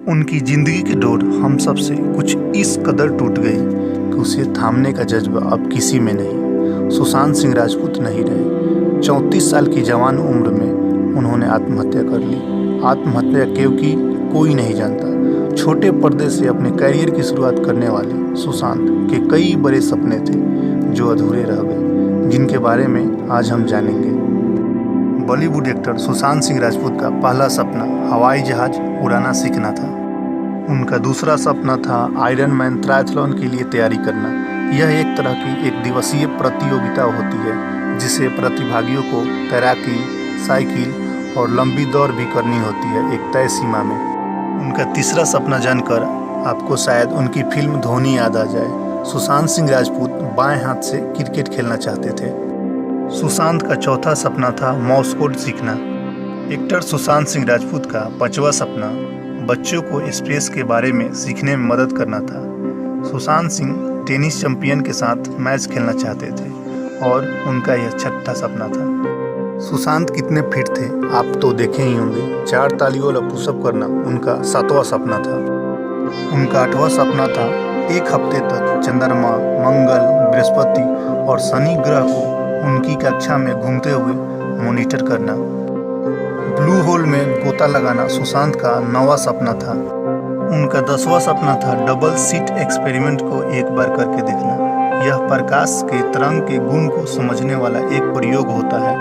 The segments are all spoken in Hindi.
उनकी जिंदगी की डोर हम सब से कुछ इस कदर टूट गई कि उसे थामने का जज्बा अब किसी में नहीं। सुशांत सिंह राजपूत नहीं रहे। 34 साल की जवान उम्र में उन्होंने आत्महत्या कर ली। आत्महत्या क्योंकि कोई नहीं जानता। छोटे पर्दे से अपने करियर की शुरुआत करने वाले सुशांत के कई बड़े सपने थे जो अधूरे रह गए, जिनके बारे में आज हम जानेंगे। बॉलीवुड एक्टर सुशांत सिंह राजपूत का पहला सपना हवाई जहाज उड़ाना सीखना था। उनका दूसरा सपना था आयरन मैन ट्रायथलॉन के लिए तैयारी करना। यह एक तरह की एक दिवसीय प्रतियोगिता होती है जिसे प्रतिभागियों को तैराकी, साइकिल और लंबी दौड़ भी करनी होती है एक तय सीमा में। उनका तीसरा सपना जानकर आपको शायद उनकी फिल्म धोनी याद आ जाए। सुशांत सिंह राजपूत बाएं हाथ से क्रिकेट खेलना चाहते थे। सुशांत का चौथा सपना था मॉर्स कोड सीखना। एक्टर सुशांत सिंह राजपूत का पांचवा सपना बच्चों को स्पेस के बारे में सीखने में मदद करना था। सुशांत सिंह टेनिस चैंपियन के साथ मैच खेलना चाहते थे और उनका यह छठा सपना था। सुशांत कितने फिट थे आप तो देखे ही होंगे। 4 ताली वाला पुशअप करना उनका 7वां सपना था। उनका 8वां सपना था एक हफ्ते तक चंद्रमा, मंगल, बृहस्पति और शनि ग्रह को उनकी कक्षा में घूमते हुए मॉनिटर करना। ब्लू होल में गोता लगाना सुशांत का 9वां सपना था। उनका 10वां सपना था डबल सीट एक्सपेरिमेंट को एक बार करके देखना। यह प्रकाश के तरंग के गुण को समझने वाला एक प्रयोग होता है।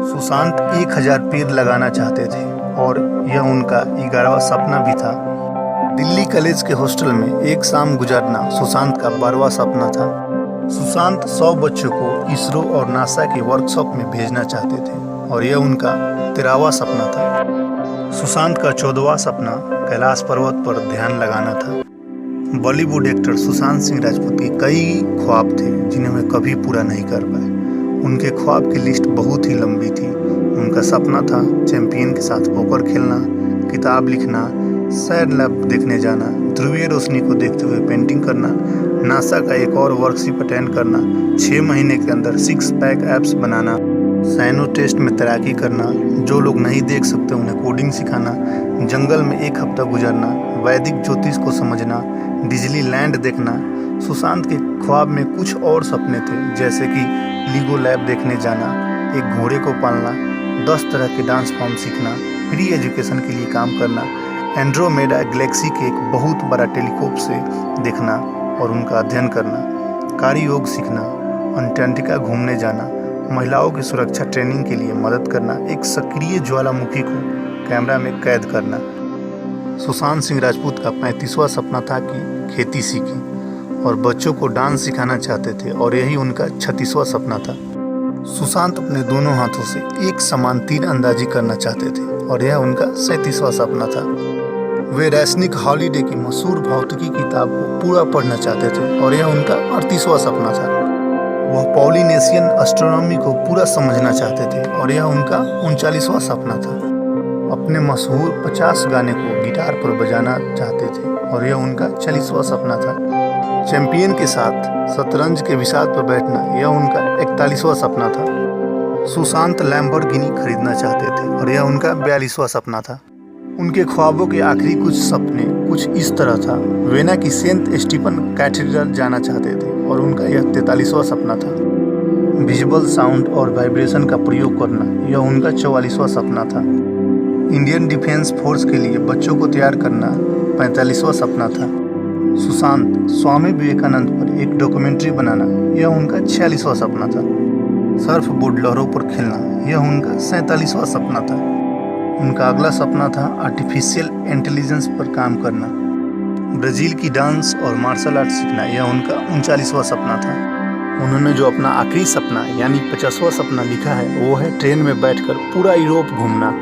सुशांत 1000 पेड़ लगाना चाहते थे और यह उनका 11वां सपना भी था। दिल्ली कॉलेज के हॉस्टल में एक शाम गुजारना सुशांत का 12वां सपना था। सुशांत 100 बच्चों को इसरो और नासा के वर्कशॉप में भेजना चाहते थे और यह उनका 13वां सपना था। सुशांत का 14वां सपना कैलाश पर्वत पर ध्यान लगाना था। बॉलीवुड एक्टर सुशांत सिंह राजपूत के कई ख्वाब थे जिन्हें वे कभी पूरा नहीं कर पाए। उनके ख्वाब की लिस्ट बहुत ही लंबी थी। उनका सपना था चैंपियन के साथ पोकर खेलना, किताब लिखना, सैर लैब देखने जाना, ध्रुवीय रोशनी को देखते हुए पेंटिंग करना, नासा का एक और वर्कशिप अटेंड करना, 6 महीने के अंदर 6 पैक एप्स बनाना, साइनो टेस्ट में तैराकी करना, जो लोग नहीं देख सकते उन्हें कोडिंग सिखाना, जंगल में 1 हफ्ता गुजरना, वैदिक ज्योतिष को समझना, डिज्नीलैंड देखना। सुशांत के ख्वाब में कुछ और सपने थे जैसे कि लीगो लैब देखने जाना, एक घोड़े को पालना, 10 तरह के डांस फॉर्म सीखना, फ्री एजुकेशन के लिए काम करना, एंड्रोमेडा गैलेक्सी के एक बहुत बड़ा टेलीस्कोप से देखना और उनका अध्ययन करना, कार्य योग सीखना, अंटार्कटिका घूमने जाना, महिलाओं की सुरक्षा ट्रेनिंग के लिए मदद करना, एक सक्रिय ज्वालामुखी को कैमरा में कैद करना। सुशांत सिंह राजपूत का 35वां सपना था कि खेती सीखें और बच्चों को डांस सिखाना चाहते थे और यही उनका 36वां सपना था। सुशांत अपने दोनों हाथों से एक समान तीर अंदाजी करना चाहते थे और यह उनका 37वां सपना था। वे रैसनिक हॉलीडे की मशहूर भौतिकी किताब को पूरा पढ़ना चाहते थे और यह उनका 38वां सपना था। वह पॉलिनेशियन एस्ट्रोनॉमी को पूरा समझना चाहते थे और यह उनका 39वां सपना था। अपने मशहूर 50 गाने को गिटार पर बजाना चाहते थे और यह उनका 40वां सपना था। चैंपियन के साथ शतरंज के विषाद पर बैठना, यह उनका 41वां सपना था। सुशांत लैम्बोर्गिनी खरीदना चाहते थे और यह उनका 42वां सपना था। उनके ख्वाबों के आखिरी कुछ सपने कुछ इस तरह था। वेना की सेंट स्टीफन कैथेड्रल जाना चाहते थे और उनका यह 43वां सपना था। विजुअल साउंड और वाइब्रेशन का प्रयोग करना, यह उनका 44वां सपना था। इंडियन डिफेंस फोर्स के लिए बच्चों को तैयार करना 45वां सपना था। सुशांत स्वामी विवेकानंद पर एक डॉक्यूमेंट्री बनाना, यह उनका 46वां सपना था। सर्फ बोर्ड लहरों पर खेलना, यह उनका 47वां सपना था। उनका अगला सपना था आर्टिफिशियल इंटेलिजेंस पर काम करना। ब्राज़ील की डांस और मार्शल आर्ट सीखना, यह उनका 39वां सपना था। उन्होंने जो अपना आखिरी सपना यानी 50वां सपना लिखा है वो है ट्रेन में बैठकर पूरा यूरोप घूमना।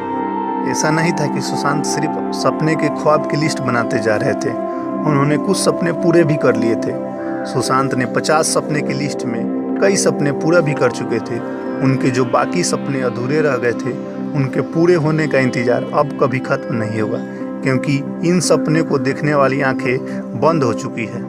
ऐसा नहीं था कि सुशांत सिर्फ सपने के ख्वाब की लिस्ट बनाते जा रहे थे, उन्होंने कुछ सपने पूरे भी कर लिए थे। सुशांत ने 50 सपने की लिस्ट में कई सपने पूरा भी कर चुके थे। उनके जो बाकी सपने अधूरे रह गए थे उनके पूरे होने का इंतजार अब कभी खत्म नहीं होगा, क्योंकि इन सपने को देखने वाली आंखें बंद हो चुकी है।